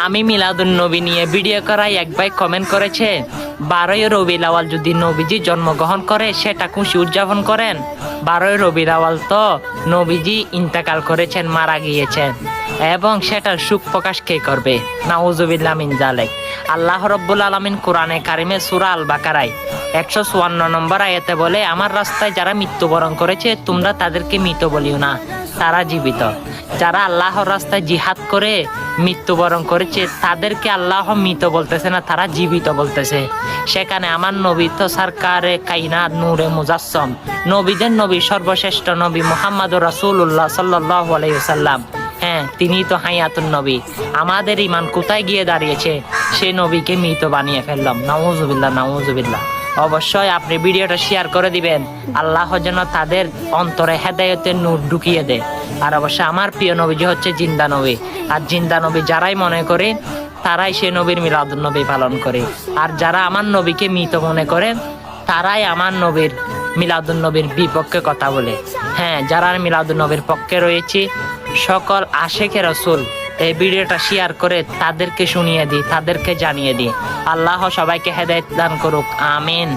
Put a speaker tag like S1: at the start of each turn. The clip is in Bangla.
S1: আমি মিলাদুন নবী নিয়ে ভিডিও করাই এক ভাই কমেন্ট করেছে, 12ই রবিউল আউয়াল যদি নবীজি জন্মগ্রহণ করে সেটা খুশি উদযাপন করেন। 12ই রবিউল আউয়াল তো নবীজি ইন্তেকাল করেছেন, মারা গিয়েছেন, এবং সেটার সুখ প্রকাশ কে করবে? নাউজুবিল্লাহ মিন যালিক। আল্লাহ রাব্বুল আলামিন কোরআনে কারিমে সূরা আল বাকারায় 154 নম্বর আয়াতে বলে, আমার রাস্তায় যারা মৃত্যুবরণ করেছে তোমরা তাদেরকে মৃত বলিও না, তারা জীবিত। যারা আল্লাহর রাস্তায় জিহাদ করে মৃত্যুবরণ করেছে তাদেরকে আল্লাহ মৃত বলতেছে না, তারা জীবিত বলতেছে। সেখানে আমার নবী তো সরকারে কায়নাত নূরে মুজাসসম, নবীদের নবী সর্বশ্রেষ্ঠ নবী মুহাম্মদুর রাসূলুল্লাহ সাল্লাল্লাহু আলাইহি ওয়াসাল্লাম, হ্যাঁ তিনি তো হায়াতুন নবী। আমাদের ঈমান কোথায় গিয়ে দাঁড়িয়েছে? সে নবীকে মৃত বানিয়ে ফেললাম। নাউজুবিল্লাহ, নাউজুবিল্লাহ। অবশ্যই আপনি ভিডিওটা শেয়ার করে দিবেন, আল্লাহ যেন তাদের অন্তরে হেদায়েতের নূর ঢুকিয়ে দেয়। আর অবশ্যই আমার প্রিয় নবীজি হচ্ছে জিন্দা নবী, আর জিন্দা নবী যারাই মনে করে তারাই সে নবীর মিলাদুন নবী পালন করে। আর যারা আমার নবীকে মৃত মনে করে তারাই আমার নবীর মিলাদুন নবীর বিপক্ষে কথা বলে। হ্যাঁ, যারা মিলাদুন নবীর পক্ষে রয়েছে সকল আশেকে রাসূল এই ভিডিওটা শেয়ার করে তাদেরকে শুনিয়ে দিই, তাদেরকে জানিয়ে দিই। আল্লাহ সবাইকে হেদায়েত দান করুক, আমিন।